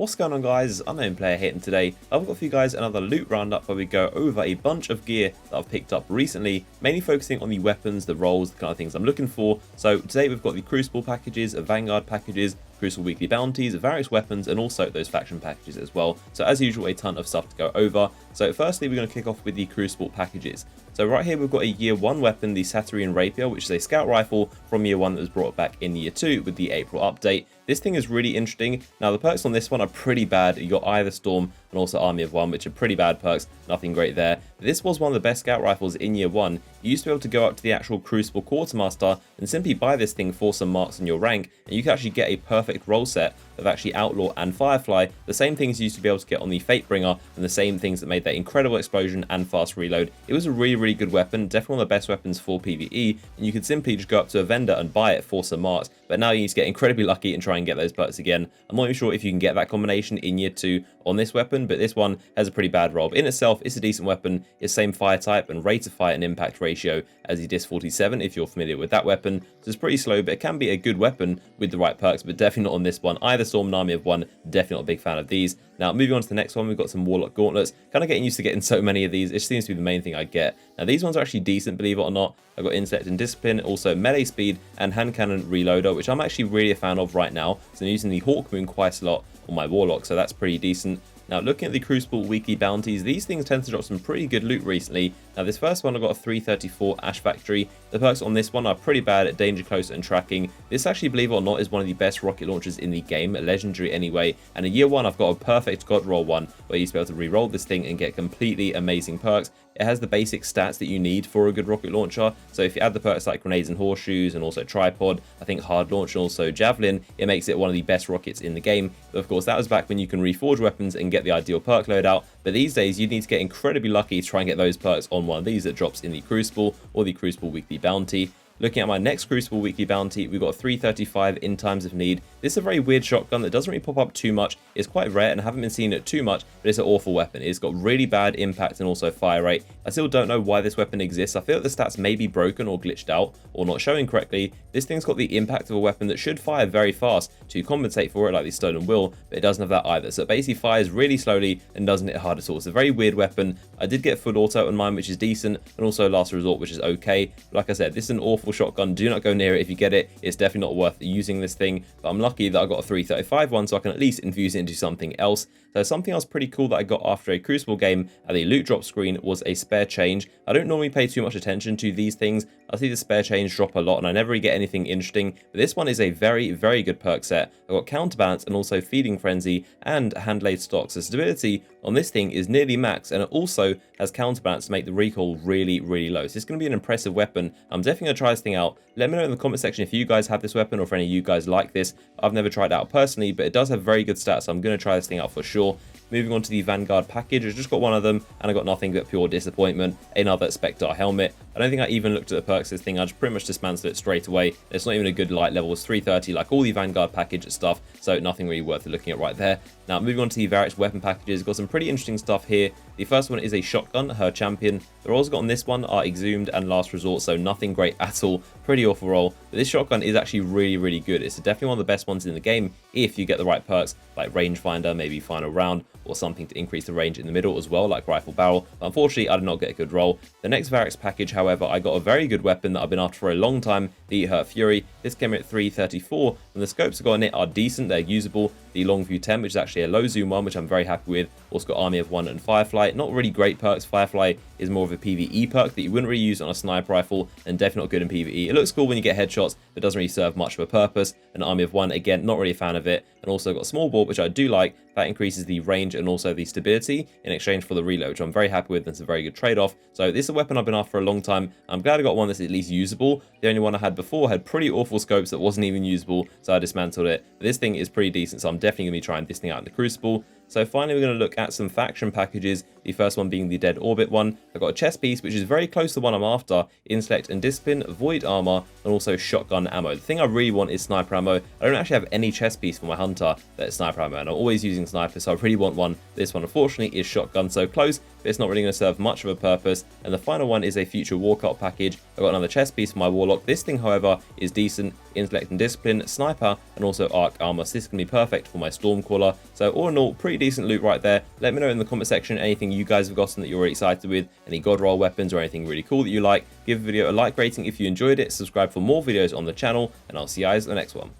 What's going on, guys? Unknown Player here, and today I've got for you guys another loot roundup where we go over a bunch of gear that I've picked up recently, mainly focusing on the weapons, the roles, the kind of things I'm looking for. So today we've got the Crucible packages, Vanguard packages, Crucible weekly bounties, Variks weapons, and also those faction packages as well. So as usual, a ton of stuff to go over. So firstly, we're going to kick off with the Crucible packages. So right here we've got a year 1 weapon, the Satirian Rapier, which is a scout rifle from year 1 that was brought back in year 2 with the April update. This thing is really interesting. Now the perks on this one are pretty bad. You got either Storm and also Army of One, which are pretty bad perks, nothing great there. But this was one of the best scout rifles in year 1. You used to be able to go up to the actual Crucible Quartermaster and simply buy this thing for some marks in your rank, and you can actually get a perfect roll set of actually Outlaw and Firefly, the same things you used to be able to get on the Fatebringer, and the same things that made that incredible explosion and fast reload. It was a really good weapon, definitely one of the best weapons for PvE, and you could simply just go up to a vendor and buy it for some marks. But now you need to get incredibly lucky and try and get those perks again. I'm not even sure if you can get that combination in year 2 on this weapon, but this one has a pretty bad roll. But in itself, it's a decent weapon. It's same fire type and rate of fire and impact ratio as the Dis 47, if you're familiar with that weapon. So it's pretty slow, but it can be a good weapon with the right perks, but definitely not on this one. Either Storm and Army of One, definitely not a big fan of these. Now, moving on to the next one, we've got some Warlock gauntlets. Kind of getting used to getting so many of these. It seems to be the main thing I get. Now, these ones are actually decent, believe it or not. I've got Intellect and Discipline, also melee speed and hand cannon reloader, which I'm actually really a fan of right now. So I'm using the Hawk Moon quite a lot on my Warlock, so that's pretty decent. Now, looking at the Crucible weekly bounties, these things tend to drop some pretty good loot recently. Now, this first one, I've got a 334 Ash Factory. The perks on this one are pretty bad at danger close and tracking. This actually, believe it or not, is one of the best rocket launchers in the game, legendary anyway. And in year 1, I've got a perfect God Roll one, where you used to be able to re-roll this thing and get completely amazing perks. It has the basic stats that you need for a good rocket launcher. So if you add the perks like grenades and horseshoes and also tripod, I think hard launch and also javelin, it makes it one of the best rockets in the game. But of course, that was back when you can reforge weapons and get the ideal perk loadout. But these days, you need to get incredibly lucky to try and get those perks on one of these that drops in the Crucible or the Crucible weekly bounty. Looking at my next Crucible weekly bounty, we've got 335 in times of need. This is a very weird shotgun that doesn't really pop up too much. It's quite rare and I haven't been seeing it too much, but it's an awful weapon. It's got really bad impact and also fire rate. I still don't know why this weapon exists. I feel like the stats may be broken or glitched out or not showing correctly. This thing's got the impact of a weapon that should fire very fast to compensate for it, like the Stolen Will, but it doesn't have that either. So it basically fires really slowly and doesn't hit hard at all. It's a very weird weapon. I did get full auto on mine, which is decent, and also last resort, which is okay. Like I said, this is an awful shotgun. Do not go near it if you get it. It's definitely not worth using this thing, but I'm lucky that I got a 335 one, so I can at least infuse it into something else. So something else pretty cool that I got after a Crucible game at the loot drop screen was a spare change. I don't normally pay too much attention to these things. I see the spare change drop a lot and I never really get anything interesting, but this one is a very good perk set. I've got Counterbalance and also Feeding Frenzy and Hand Laid Stock. So stability on this thing is nearly max, and it also has Counterbalance to make the recoil really low. So it's going to be an impressive weapon. I'm definitely going to try this thing out. Let me know in the comment section if you guys have this weapon or if any of you guys like this. I've never tried it out personally, but it does have very good stats, so I'm going to try this thing out for sure. Moving on to the Vanguard package, I've just got one of them, and I got nothing but pure disappointment. Another Spectre helmet. I don't think I even looked at the perks of this thing. I just pretty much dismantled it straight away. It's not even a good light level. It's 330 like all the Vanguard package stuff, so nothing really worth looking at right there. Now, moving on to the Variks weapon packages, got some pretty interesting stuff here. The first one is a shotgun, her champion. The rolls got on this one are Exhumed and Last Resort, so nothing great at all. Pretty awful roll. But this shotgun is actually really good. It's definitely one of the best ones in the game if you get the right perks, like Rangefinder, maybe Final Round, or something to increase the range in the middle as well, like Rifle Barrel. But unfortunately, I did not get a good roll. The next Variks package, however, I got a very good weapon that I've been after for a long time, the Hurt Fury. This came in at 334, and the scopes I got on it are decent, they're usable. The Longview 10, which is actually a low zoom one, which I'm very happy with. Also got Army of One and Firefly. Not really great perks. Firefly is more of a PvE perk that you wouldn't really use on a sniper rifle, and definitely not good in PvE. It looks cool when you get headshots, but doesn't really serve much of a purpose. And Army of One, again, not really a fan of it. And also got Small Ball, which I do like. That increases the range and also the stability in exchange for the reload, which I'm very happy with, and it's a very good trade-off. So this is a weapon I've been after for a long time. I'm glad I got one that's at least usable. The only one I had before had pretty awful scopes that wasn't even usable, so I dismantled it. But this thing is pretty decent, so I'm definitely going to be trying this thing out in the Crucible. So finally, we're going to look at some faction packages. The first one being the Dead Orbit one. I've got a chest piece, which is very close to the one I'm after. Intellect and Discipline, Void Armor, and also Shotgun Ammo. The thing I really want is Sniper Ammo. I don't actually have any chest piece for my Hunter that is Sniper Ammo, and I'm always using Sniper, so I really want one. This one, unfortunately, is Shotgun, so close, but it's not really going to serve much of a purpose. And the final one is a future walkout package. I've got another chest piece for my Warlock. This thing, however, is decent. Intellect and Discipline, Sniper, and also Arc Armor. So this is going to be perfect for my Stormcaller. So all in all, pretty decent loot right there. Let me know in the comment section anything you guys have gotten that you're really excited with, any god roll weapons or anything really cool that you like. Give the video a like rating if you enjoyed it, subscribe for more videos on the channel, and I'll see you guys in the next one.